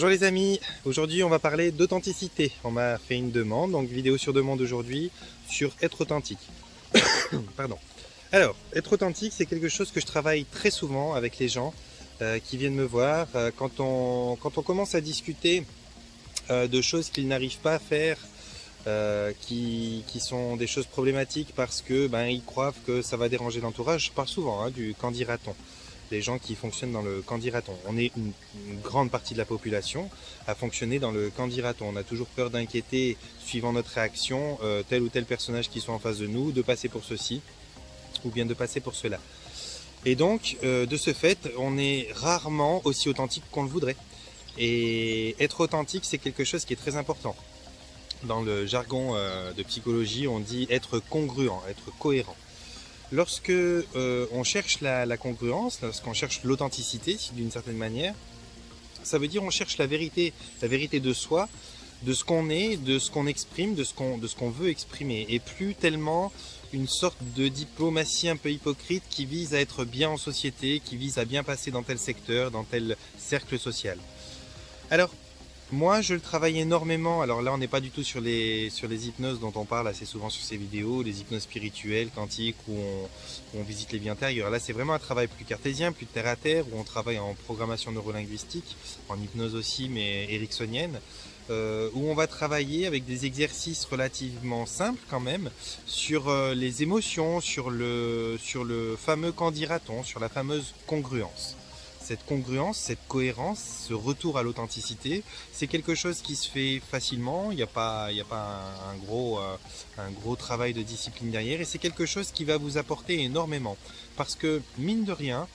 Bonjour les amis, aujourd'hui on va parler d'authenticité. On m'a fait une demande, donc vidéo sur demande aujourd'hui sur être authentique. Pardon. Alors, être authentique, c'est quelque chose que je travaille très souvent avec les gens qui viennent me voir. Quand on commence à discuter de choses qu'ils n'arrivent pas à faire, qui sont des choses problématiques parce que ils croient que ça va déranger l'entourage. Je parle souvent du qu'en dira-t-on. Les gens qui fonctionnent dans le qu'en dira-t-on. On est une grande partie de la population à fonctionner dans le qu'en dira-t-on. On a toujours peur d'inquiéter, suivant notre réaction, tel ou tel personnage qui soit en face de nous, de passer pour ceci ou bien de passer pour cela. Et donc, de ce fait, on est rarement aussi authentique qu'on le voudrait. Et être authentique, c'est quelque chose qui est très important. Dans le jargon de psychologie, on dit être congruent, être cohérent. Lorsque on cherche la congruence, lorsqu'on cherche l'authenticité d'une certaine manière, ça veut dire on cherche la vérité de soi, de ce qu'on est, de ce qu'on exprime, de ce qu'on veut exprimer, et plus tellement une sorte de diplomatie un peu hypocrite qui vise à être bien en société, qui vise à bien passer dans tel secteur, dans tel cercle social. Alors, moi, je le travaille énormément. Alors là, on n'est pas du tout sur les hypnoses dont on parle assez souvent sur ces vidéos, les hypnoses spirituelles, quantiques, où on visite les vies intérieures. Là, c'est vraiment un travail plus cartésien, plus terre à terre, où on travaille en programmation neurolinguistique, en hypnose aussi, mais ericksonienne, où on va travailler avec des exercices relativement simples quand même, sur les émotions, sur le fameux qu'en dira-t-on, sur la fameuse congruence. Cette congruence, cette cohérence, ce retour à l'authenticité, c'est quelque chose qui se fait facilement, il n'y a pas un gros travail de discipline derrière, et c'est quelque chose qui va vous apporter énormément. Parce que, mine de rien,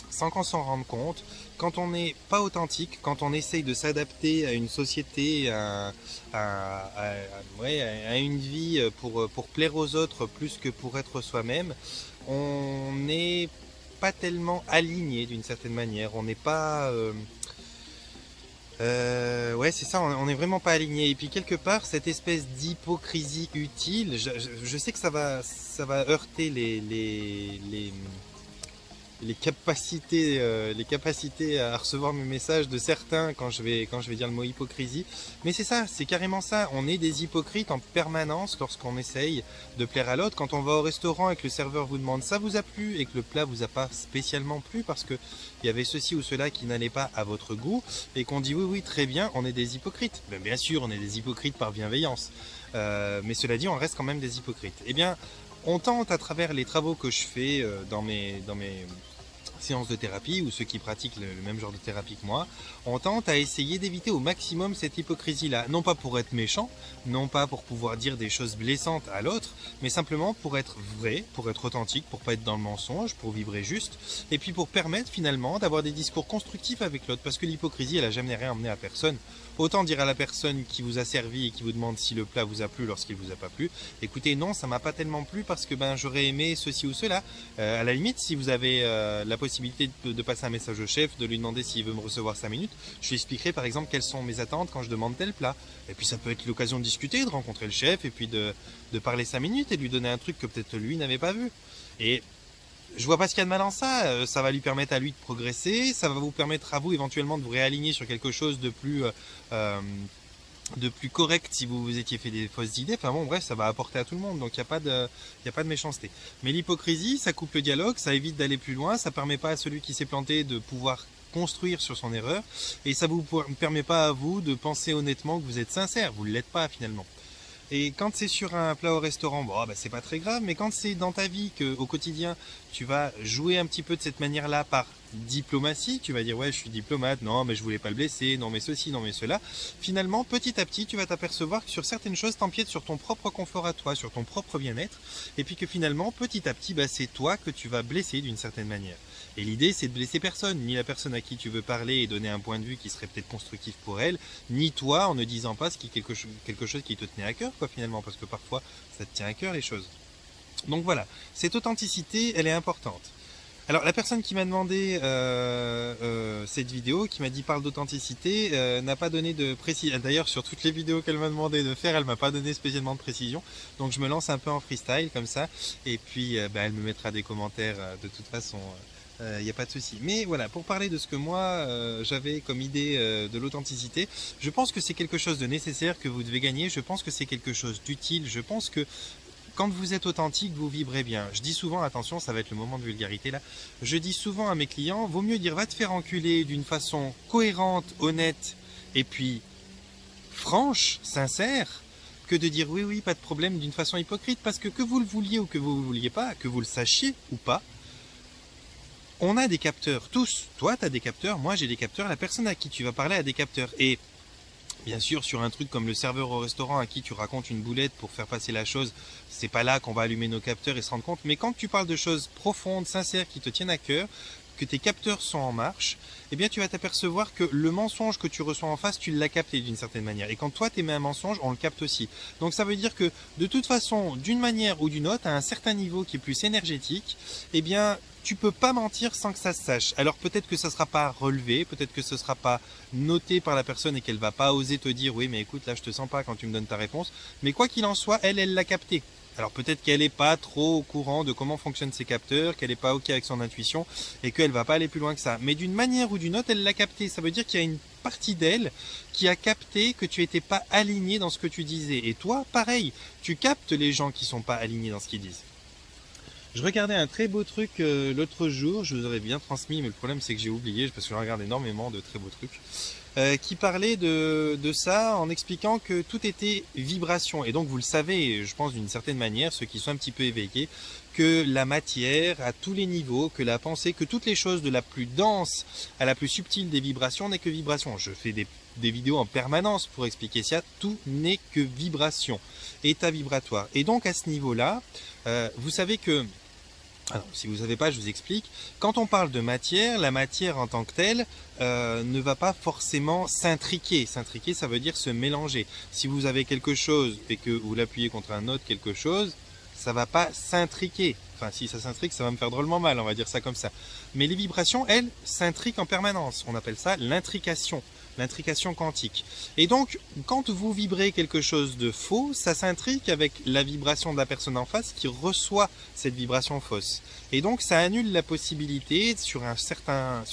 sans qu'on s'en rende compte, quand on n'est pas authentique, quand on essaye de s'adapter à une société, à une vie pour plaire aux autres plus que pour être soi-même, on n'est pas tellement aligné d'une certaine manière, on n'est pas ouais, c'est ça, on n'est vraiment pas aligné. Et puis quelque part, cette espèce d'hypocrisie utile, je sais que ça va heurter les capacités à recevoir mes messages de certains quand je vais dire le mot hypocrisie. Mais c'est ça, c'est carrément ça. On est des hypocrites en permanence lorsqu'on essaye de plaire à l'autre. Quand on va au restaurant et que le serveur vous demande ça vous a plu et que le plat vous a pas spécialement plu parce que il y avait ceci ou cela qui n'allait pas à votre goût et qu'on dit oui très bien, on est des hypocrites. Bien sûr, on est des hypocrites par bienveillance. Mais cela dit, on reste quand même des hypocrites. Eh bien, on tente à travers les travaux que je fais dans mes séances de thérapie, ou ceux qui pratiquent le même genre de thérapie que moi, on tente à essayer d'éviter au maximum cette hypocrisie-là. Non pas pour être méchant, non pas pour pouvoir dire des choses blessantes à l'autre, mais simplement pour être vrai, pour être authentique, pour pas être dans le mensonge, pour vibrer juste, et puis pour permettre finalement d'avoir des discours constructifs avec l'autre, parce que l'hypocrisie, elle a jamais rien emmené à personne. Autant dire à la personne qui vous a servi et qui vous demande si le plat vous a plu lorsqu'il vous a pas plu, écoutez, non, ça m'a pas tellement plu parce que j'aurais aimé ceci ou cela. À la limite, si vous avez la possibilité de passer un message au chef, de lui demander s'il veut me recevoir 5 minutes, je lui expliquerai par exemple quelles sont mes attentes quand je demande tel plat. Et puis ça peut être l'occasion de discuter, de rencontrer le chef et puis de parler 5 minutes et de lui donner un truc que peut-être lui n'avait pas vu. Et je vois pas ce qu'il y a de mal en ça, ça va lui permettre à lui de progresser, ça va vous permettre à vous éventuellement de vous réaligner sur quelque chose de plus correct si vous vous étiez fait des fausses idées. Enfin bon, bref, ça va apporter à tout le monde, donc il n'y a pas de méchanceté. Mais l'hypocrisie, ça coupe le dialogue, ça évite d'aller plus loin, ça permet pas à celui qui s'est planté de pouvoir construire sur son erreur, et ça vous permet pas à vous de penser honnêtement que vous êtes sincère, vous ne l'êtes pas finalement. Et quand c'est sur un plat au restaurant, c'est pas très grave, mais quand c'est dans ta vie qu'au quotidien, tu vas jouer un petit peu de cette manière-là par diplomatie, tu vas dire ouais je suis diplomate, non mais je voulais pas le blesser, non mais ceci, non mais cela, finalement petit à petit tu vas t'apercevoir que sur certaines choses t'empiètes sur ton propre confort à toi, sur ton propre bien-être, et puis que finalement petit à petit c'est toi que tu vas blesser d'une certaine manière. Et l'idée c'est de blesser personne, ni la personne à qui tu veux parler et donner un point de vue qui serait peut-être constructif pour elle, ni toi en ne disant pas quelque chose qui te tenait à cœur finalement, parce que parfois ça te tient à cœur les choses. Donc voilà, cette authenticité elle est importante. Alors la personne qui m'a demandé cette vidéo, qui m'a dit parle d'authenticité, n'a pas donné de précision. D'ailleurs sur toutes les vidéos qu'elle m'a demandé de faire, elle m'a pas donné spécialement de précision. Donc je me lance un peu en freestyle comme ça, et puis elle me mettra des commentaires de toute façon il n'y a pas de souci. Mais voilà, pour parler de ce que moi j'avais comme idée de l'authenticité, je pense que c'est quelque chose de nécessaire que vous devez gagner, je pense que c'est quelque chose d'utile, je pense que quand vous êtes authentique, vous vibrez bien. Je dis souvent, attention, ça va être le moment de vulgarité là, je dis souvent à mes clients, vaut mieux dire va te faire enculer d'une façon cohérente, honnête, et puis franche, sincère, que de dire oui, oui, pas de problème d'une façon hypocrite, parce que vous le vouliez ou que vous ne le vouliez pas, que vous le sachiez ou pas, on a des capteurs, tous. Toi, tu as des capteurs, moi j'ai des capteurs, la personne à qui tu vas parler a des capteurs. Et bien sûr, sur un truc comme le serveur au restaurant à qui tu racontes une boulette pour faire passer la chose, c'est pas là qu'on va allumer nos capteurs et se rendre compte. Mais quand tu parles de choses profondes, sincères, qui te tiennent à cœur, que tes capteurs sont en marche, eh bien tu vas t'apercevoir que le mensonge que tu reçois en face, tu l'as capté d'une certaine manière. Et quand toi t'émets un mensonge, on le capte aussi. Donc ça veut dire que de toute façon, d'une manière ou d'une autre, à un certain niveau qui est plus énergétique, eh bien tu peux pas mentir sans que ça se sache. Alors peut-être que ça sera pas relevé, peut-être que ce sera pas noté par la personne et qu'elle va pas oser te dire oui mais écoute là je te sens pas quand tu me donnes ta réponse. Mais quoi qu'il en soit, elle l'a capté. Alors peut-être qu'elle n'est pas trop au courant de comment fonctionnent ses capteurs, qu'elle n'est pas ok avec son intuition et qu'elle va pas aller plus loin que ça. Mais d'une manière ou d'une autre, elle l'a capté. Ça veut dire qu'il y a une partie d'elle qui a capté que tu n'étais pas aligné dans ce que tu disais. Et toi, pareil, tu captes les gens qui sont pas alignés dans ce qu'ils disent. Je regardais un très beau truc l'autre jour, je vous aurais bien transmis, mais le problème c'est que j'ai oublié, parce que je regarde énormément de très beaux trucs, qui parlait de ça en expliquant que tout était vibration. Et donc vous le savez, je pense d'une certaine manière, ceux qui sont un petit peu éveillés, que la matière à tous les niveaux, que la pensée, que toutes les choses de la plus dense à la plus subtile des vibrations n'est que vibration. Je fais des vidéos en permanence pour expliquer ça, tout n'est que vibration, état vibratoire. Et donc à ce niveau-là, vous savez que alors, si vous ne savez pas, je vous explique. Quand on parle de matière, la matière en tant que telle ne va pas forcément s'intriquer. S'intriquer, ça veut dire se mélanger. Si vous avez quelque chose et que vous l'appuyez contre un autre quelque chose, ça ne va pas s'intriquer. Enfin, si ça s'intrique, ça va me faire drôlement mal, on va dire ça comme ça. Mais les vibrations, elles, s'intriquent en permanence. On appelle ça l'intrication quantique. Et donc, quand vous vibrez quelque chose de faux, ça s'intrique avec la vibration de la personne en face qui reçoit cette vibration fausse. Et donc, ça annule la possibilité, sur un certain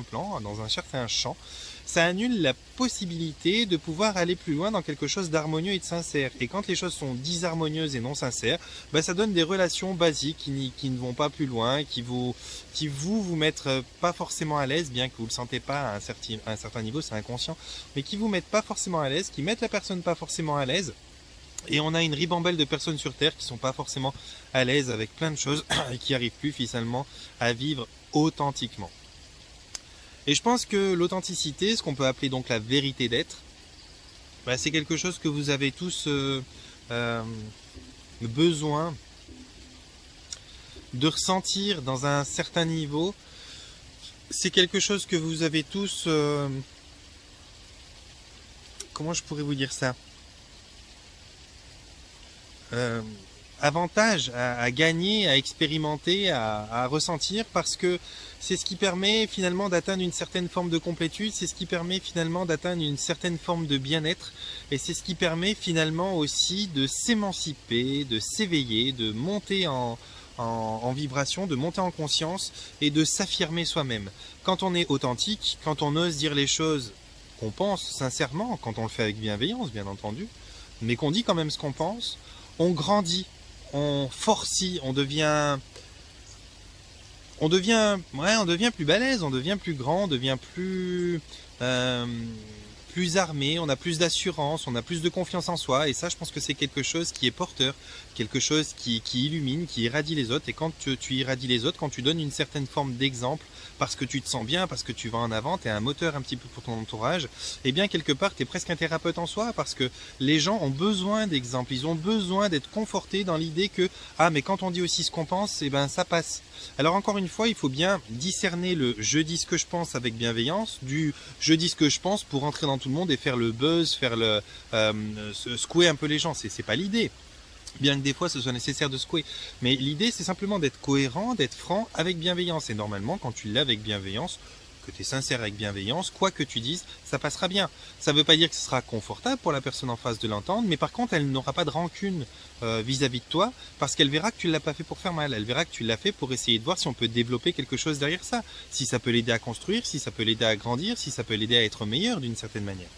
plan, dans un certain champ, ça annule la possibilité de pouvoir aller plus loin dans quelque chose d'harmonieux et de sincère. Et quand les choses sont disharmonieuses et non sincères, bah ça donne des relations basiques qui ne vont pas plus loin, qui vous mettent pas forcément à l'aise, bien que vous le sentez pas à un certain niveau, c'est inconscient, mais qui vous mettent pas forcément à l'aise, qui mettent la personne pas forcément à l'aise. Et on a une ribambelle de personnes sur Terre qui sont pas forcément à l'aise avec plein de choses et qui arrivent plus finalement à vivre authentiquement. Et je pense que l'authenticité, ce qu'on peut appeler donc la vérité d'être, bah, c'est quelque chose que vous avez tous besoin de ressentir dans un certain niveau. C'est quelque chose que vous avez tous... comment je pourrais vous dire ça, avantage à gagner, à expérimenter, à ressentir, parce que c'est ce qui permet finalement d'atteindre une certaine forme de complétude, c'est ce qui permet finalement d'atteindre une certaine forme de bien-être, et c'est ce qui permet finalement aussi de s'émanciper, de s'éveiller, de monter en vibration, de monter en conscience et de s'affirmer soi-même. Quand on est authentique, quand on ose dire les choses qu'on pense sincèrement, quand on le fait avec bienveillance bien entendu, mais qu'on dit quand même ce qu'on pense, on grandit, on forcit, on devient plus balèze, on devient plus grand, on devient plus armé, on a plus d'assurance, on a plus de confiance en soi, et ça je pense que c'est quelque chose qui est porteur, quelque chose qui illumine, qui irradie les autres. Et quand tu irradies les autres, quand tu donnes une certaine forme d'exemple, parce que tu te sens bien, parce que tu vas en avant, tu es un moteur un petit peu pour ton entourage, et bien quelque part tu es presque un thérapeute en soi, parce que les gens ont besoin d'exemples, ils ont besoin d'être confortés dans l'idée que ah mais quand on dit aussi ce qu'on pense, et ben ça passe. Alors encore une fois, il faut bien discerner le je dis ce que je pense avec bienveillance du je dis ce que je pense pour entrer dans tout le monde et faire le buzz, faire le secouer un peu les gens. C'est pas l'idée, bien que des fois ce soit nécessaire de secouer, mais l'idée c'est simplement d'être cohérent, d'être franc avec bienveillance. Et normalement quand tu l'as avec bienveillance, que tu es sincère avec bienveillance, quoi que tu dises, ça passera bien. Ça ne veut pas dire que ce sera confortable pour la personne en face de l'entendre, mais par contre, elle n'aura pas de rancune vis-à-vis de toi, parce qu'elle verra que tu ne l'as pas fait pour faire mal. Elle verra que tu l'as fait pour essayer de voir si on peut développer quelque chose derrière ça. Si ça peut l'aider à construire, si ça peut l'aider à grandir, si ça peut l'aider à être meilleur d'une certaine manière.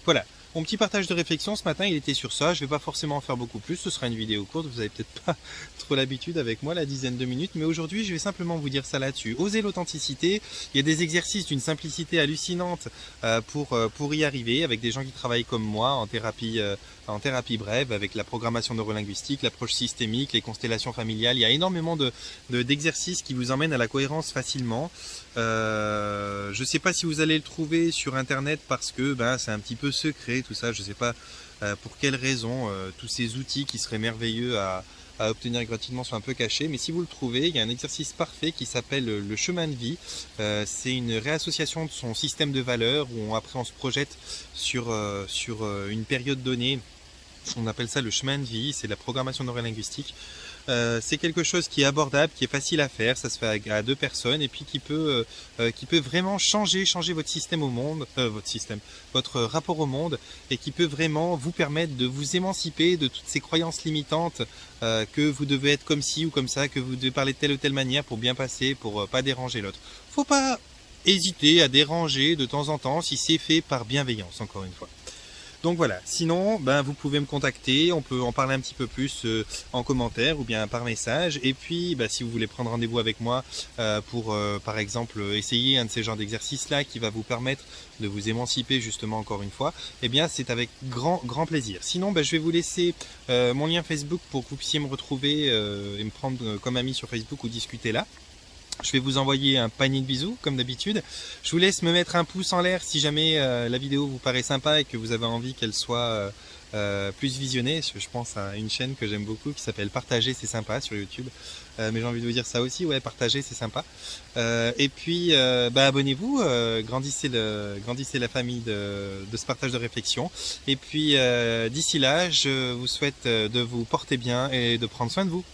Voilà. Mon petit partage de réflexion ce matin, il était sur ça. Je ne vais pas forcément en faire beaucoup plus. Ce sera une vidéo courte. Vous n'avez peut-être pas trop l'habitude avec moi, la dizaine de minutes. Mais aujourd'hui, je vais simplement vous dire ça là-dessus. Osez l'authenticité. Il y a des exercices d'une simplicité hallucinante pour y arriver, avec des gens qui travaillent comme moi en thérapie brève, avec la programmation neurolinguistique, l'approche systémique, les constellations familiales. Il y a énormément d'exercices qui vous emmènent à la cohérence facilement. Je ne sais pas si vous allez le trouver sur internet parce que c'est un petit peu secret tout ça. Je ne sais pas pour quelle raison tous ces outils qui seraient merveilleux à obtenir gratuitement sont un peu cachés, mais si vous le trouvez, il y a un exercice parfait qui s'appelle le chemin de vie. C'est une réassociation de son système de valeurs où après on se projette sur une période donnée. On appelle ça le chemin de vie, c'est la programmation neurolinguistique. C'est quelque chose qui est abordable, qui est facile à faire, ça se fait à 2 personnes et puis qui peut vraiment changer votre système au monde, votre rapport au monde, et qui peut vraiment vous permettre de vous émanciper de toutes ces croyances limitantes que vous devez être comme ci ou comme ça, que vous devez parler de telle ou telle manière pour bien passer, pour pas déranger l'autre. Faut pas hésiter à déranger de temps en temps si c'est fait par bienveillance, encore une fois. Donc voilà, sinon vous pouvez me contacter, on peut en parler un petit peu plus en commentaire ou bien par message. Et puis si vous voulez prendre rendez-vous avec moi pour par exemple essayer un de ces genres d'exercices là qui va vous permettre de vous émanciper justement encore une fois, eh bien c'est avec grand plaisir. Sinon je vais vous laisser mon lien Facebook pour que vous puissiez me retrouver et me prendre comme ami sur Facebook ou discuter là. Je vais vous envoyer un panier de bisous, comme d'habitude. Je vous laisse me mettre un pouce en l'air si jamais la vidéo vous paraît sympa et que vous avez envie qu'elle soit plus visionnée. Je pense à une chaîne que j'aime beaucoup qui s'appelle Partager, c'est sympa sur YouTube. Mais j'ai envie de vous dire ça aussi, ouais, partager, c'est sympa. Et puis, abonnez-vous, grandissez la famille de ce partage de réflexion. Et puis, d'ici là, je vous souhaite de vous porter bien et de prendre soin de vous.